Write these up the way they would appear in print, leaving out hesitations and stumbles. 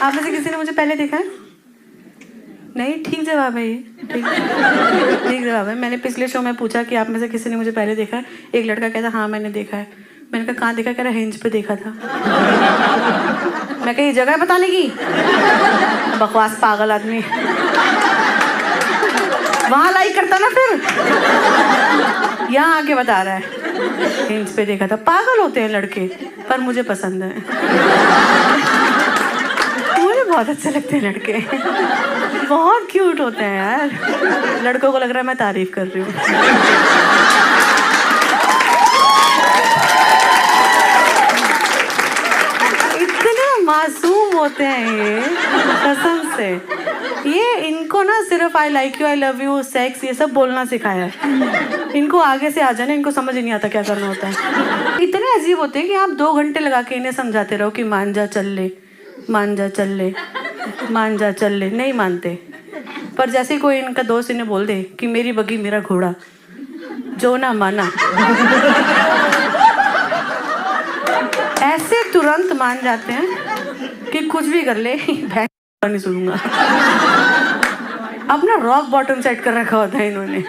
आप में से किसी ने मुझे पहले देखा है? नहीं, ठीक जवाब है ये, ठीक जवाब है। मैंने पिछले शो में पूछा कि आप में से किसी ने मुझे पहले देखा है। एक लड़का कहता हाँ मैंने देखा है। मैंने कहा कहाँ देखा? कह रहा हिंज पे देखा था। मैं कही जगह है बताने की? बकवास पागल आदमी। वहां लाइक करता ना फिर, यहाँ आके बता रहा है हिंज पे देखा था। पागल होते हैं लड़के, पर मुझे पसंद है। मुझे बहुत अच्छे लगते हैं लड़के, बहुत क्यूट होते हैं यार। लड़कों को लग रहा है मैं तारीफ कर रही हूँ। इतने मासूम होते हैं ये, कसम से। ये इनको ना सिर्फ I like you, I love you, sex, ये सब बोलना सिखाया है। इनको आगे से आ जाना, इनको समझ ही नहीं आता क्या करना होता है। इतने अजीब होते हैं कि आप 2 घंटे लगा के इन्हें समझाते रहो कि मान जा चल ले, मान जा चल ले, मान जा चल ले, नहीं मानते। पर जैसे कोई इनका दोस्त इन्हें बोल दे कि मेरी बग्गी मेरा घोड़ा, जो ना माना, ऐसे तुरंत मान जाते हैं कि कुछ भी कर ले, भैंस नहीं सुनूंगा। अपना रॉक बॉटम सेट कर रखा होता है इन्होंने।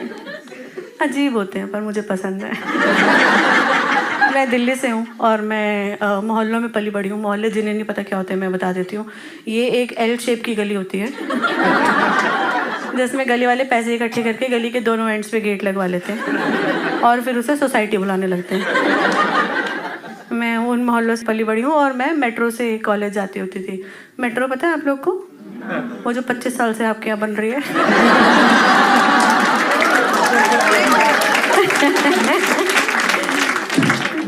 अजीब होते हैं पर मुझे पसंद है। मैं दिल्ली से हूँ और मैं मोहल्लों में पली बड़ी हूँ। मोहल्ले जिन्हें नहीं पता क्या होते हैं मैं बता देती हूँ। ये एक एल शेप की गली होती है जिसमें गली वाले पैसे इकट्ठे करके गली के दोनों एंड्स पे गेट लगवा लेते हैं और फिर उसे सोसाइटी बुलाने लगते हैं। मैं उन मोहल्लों से पली बड़ी हूँ और मैं मेट्रो से कॉलेज जाती होती थी। मेट्रो पता है आप लोग को? वो जो 25 साल से आपके यहाँ बन रही है।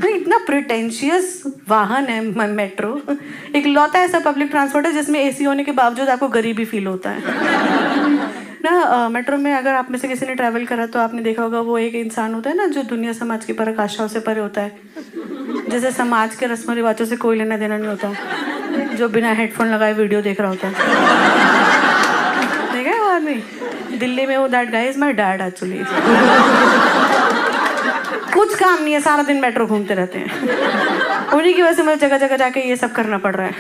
इतना प्रिटेंशियस वाहन है मेट्रो। एक लौता ऐसा पब्लिक ट्रांसपोर्ट है जिसमें एसी होने के बावजूद आपको गरीबी फील होता है ना। मेट्रो में अगर आप में से किसी ने ट्रैवल करा तो आपने देखा होगा वो एक इंसान होता है ना जो दुनिया समाज की पराकाष्ठाओं से परे होता है, जैसे समाज के रस्म रिवाजों से कोई लेना देना नहीं होता, जो बिना हेडफोन लगाए वीडियो देख रहा होता है। देखा है वो आदमी? दिल्ली में वो that guy is my dad actually. कुछ काम नहीं है, सारा दिन मेट्रो घूमते रहते हैं। उन्हीं की वजह से मुझे जगह जगह जाके ये सब करना पड़ रहा है।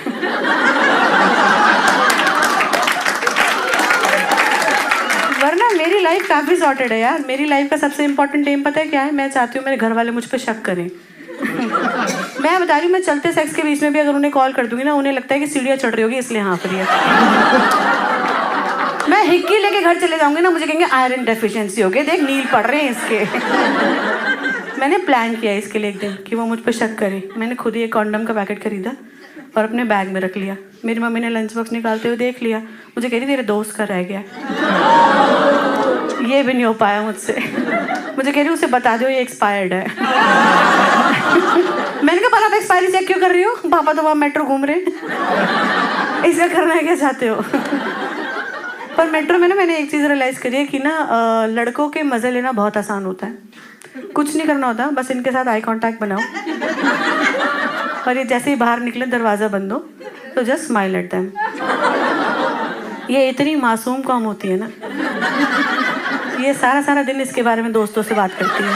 वरना मेरी लाइफ काफी सॉर्टेड है यार। मेरी लाइफ का सबसे इम्पोर्टेंट एम पता है क्या है? मैं चाहती हूँ मेरे घर वाले मुझ पर शक करें। मैं बता रही हूँ, मैं चलते सेक्स के बीच में भी अगर उन्हें कॉल कर दूंगी ना, उन्हें लगता है कि सीढ़ियाँ चढ़ रही होगी इसलिए हाँफ रही है। मैं हिक्की लेके घर चले जाऊंगी ना, मुझे कहेंगे आयरन डेफिशिएंसी हो गई, देख नील पड़ रहे हैं इसके। मैंने प्लान किया इसके लिए एक दिन कि वो मुझ पर शक करे। मैंने खुद ही एक कॉन्डम का पैकेट खरीदा और अपने बैग में रख लिया। मेरी मम्मी ने लंच बॉक्स निकालते हुए देख लिया, मुझे कह रही तेरे दोस्त का रह गया। ये भी नहीं हो पाया मुझसे। मुझे कह रही उसे बता दो ये एक्सपायर्ड है। मैंने कहा पर आप एक्सपायरी चेक क्यों कर रही हो? पापा तो वहाँ मेट्रो घूम रहे, इसका करना है क्या चाहते हो? पर मेट्रो में ना मैंने एक चीज़ रियलाइज करी है कि ना लड़कों के मज़े लेना बहुत आसान होता है। कुछ नहीं करना होता, बस इनके साथ आई कांटेक्ट बनाओ और ये जैसे ही बाहर निकले दरवाज़ा बंद हो तो जस्ट स्माइल एट देम। ये इतनी मासूम कौम होती है ना, ये सारा सारा दिन इसके बारे में दोस्तों से बात करती है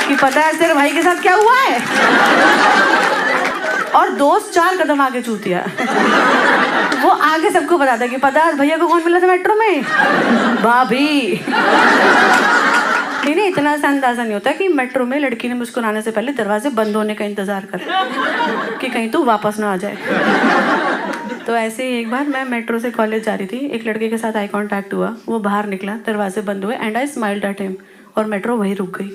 कि पता है तेरे भाई के साथ क्या हुआ है, और दोस्त 4 कदम आगे चूतिया। वो आगे सबको बताता है कि पता है भैया को कौन मिला था मेट्रो में? भाभी। नहीं, इतना सा अंदाजा नहीं होता कि मेट्रो में लड़की ने मुस्कुराने से पहले दरवाजे बंद होने का इंतजार कर कि कहीं तो वापस ना आ जाए। तो ऐसे ही एक बार मैं मेट्रो से कॉलेज जा रही थी, एक लड़के के साथ आई कांटेक्ट हुआ, वो बाहर निकला, दरवाजे बंद हुए and I smiled at him और मेट्रो वहीं रुक गई।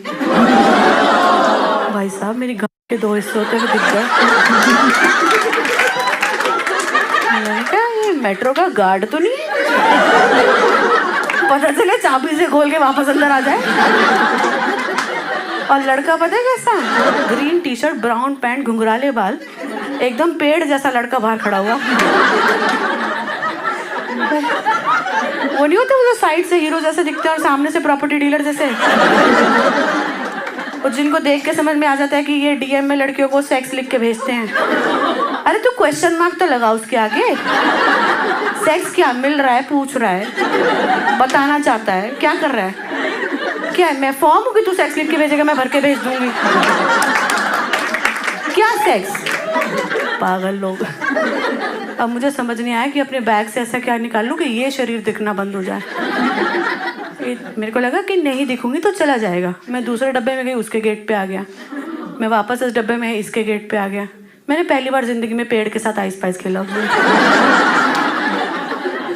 भाई साहब मेरी गाँव के 2 हिस्से होते हुए दिख गए। मैंने कहा ये मेट्रो का गार्ड तो नहीं है, पता चले चाबी से खोल के वापस अंदर आ जाए। और लड़का पता है कैसा? Green T shirt, brown pant, घुंघराले बाल, एकदम पेड़ जैसा लड़का बाहर खड़ा हुआ। वो नहीं होते वो जो साइड से हीरो जैसे दिखते हैं और सामने से प्रॉपर्टी डीलर जैसे, और जिनको देख के समझ में आ जाता है कि ये डीएम में लड़कियों को सेक्स लिख के भेजते हैं। अरे तू क्वेश्चन मार्क तो लगा उसके आगे। सेक्स क्या मिल रहा है पूछ रहा है, बताना चाहता है, क्या कर रहा है? क्या है मैं फॉर्म हूँ कि तू सेक्स लिख के भेजेगा मैं भर के भेज दूंगी? क्या सेक्स? पागल लोग। अब मुझे समझ नहीं आया कि अपने बैग से ऐसा क्या निकाल लूं कि ये शरीर दिखना बंद हो जाए। मेरे को लगा कि नहीं दिखूंगी तो चला जाएगा। मैं दूसरे डब्बे में गई, उसके गेट पे आ गया। मैं वापस इस डब्बे में, इसके गेट पे आ गया। मैंने पहली बार जिंदगी में पेड़ के साथ आइस पाइस खेला।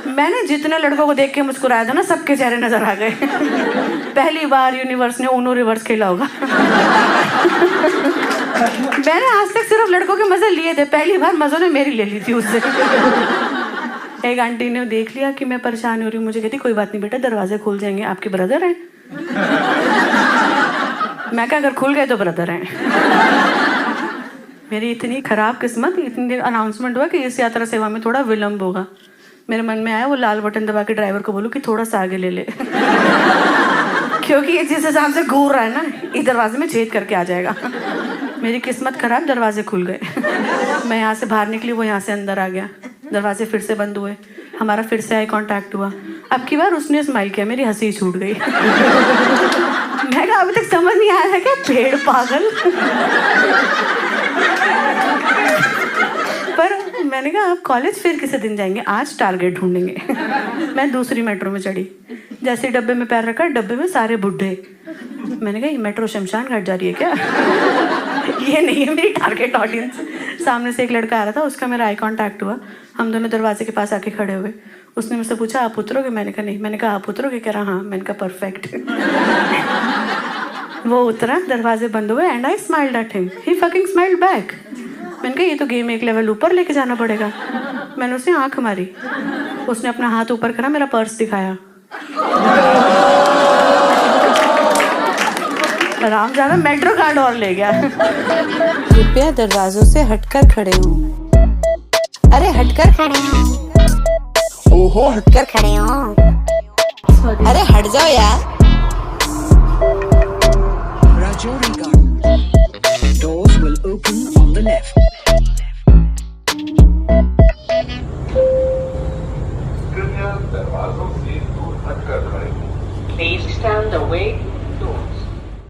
मैंने जितने लड़कों को देख के मुस्कुराया था ना, सबके चेहरे नजर आ गए। पहली बार यूनिवर्स ने ऊनो रिवर्स खेला होगा। मैंने आज तक सिर्फ लड़कों के मजे लिए थे, पहली बार मजों ने मेरी ले ली थी उससे। एक आंटी ने देख लिया कि मैं परेशान हो रही हूँ, मुझे कहती कोई बात नहीं बेटा, दरवाजे खुल जाएंगे, आपके ब्रदर हैं। मैं क्या, अगर खुल गए तो ब्रदर हैं। मेरी इतनी खराब किस्मत, इतनी देर अनाउंसमेंट हुआ कि इस यात्रा सेवा में थोड़ा विलम्ब होगा। मेरे मन में आया वो लाल बटन दबा के ड्राइवर को बोलूँ कि थोड़ा सा आगे ले ले। क्योंकि ये जिस हिसाब से घूर रहा है ना, इस दरवाजे में छेद करके आ जाएगा। मेरी किस्मत खराब, दरवाजे खुल गए। मैं यहाँ से बाहर निकली, वो यहाँ से अंदर आ गया। दरवाजे फिर से बंद हुए, हमारा फिर से आई कांटेक्ट हुआ। अब की बार उसने स्माइल किया, मेरी हंसी छूट गई। मैं कहा अभी तक समझ नहीं आया था क्या, पेड़ पागल। पर मैंने कहा आप कॉलेज फिर किसी दिन जाएंगे, आज टारगेट ढूंढेंगे। मैं दूसरी मेट्रो में चढ़ी। जैसे डब्बे में पैर रखा, डब्बे में सारे बुढ़े। मैंने कहा ये मेट्रो शमशान घाट जा रही है क्या? ये नहीं है मेरी टारगेट ऑडियंस। सामने से एक लड़का आ रहा था, उसका मेरा आई कांटेक्ट हुआ। हम दोनों दरवाजे के पास आके खड़े हुए। उसने मुझसे पूछा आप उतरोगे? मैंने कहा नहीं। मैंने कहा आप उतरोगे? कह रहा हाँ। मैंने कहा परफेक्ट। वो उतरा, दरवाजे बंद हुए and I smiled at him, he fucking smiled back. मैंने कहा ये तो गेम एक लेवल ऊपर लेके जाना पड़ेगा। मैंने उसे आंख मारी, उसने अपना हाथ ऊपर करा, मेरा पर्स दिखाया। आराम ज्यादा मेट्रो कार्ड और ले गया। कृपया दरवाजों से हटकर खड़े हो। अरे हटकर खड़े हो। ओहो हटकर खड़े हो। अरे हट जाओ यार। Rajouri Garden. Doors will open on the left. कृपया दरवाजों से दूर हटकर खड़े हों। Please stand away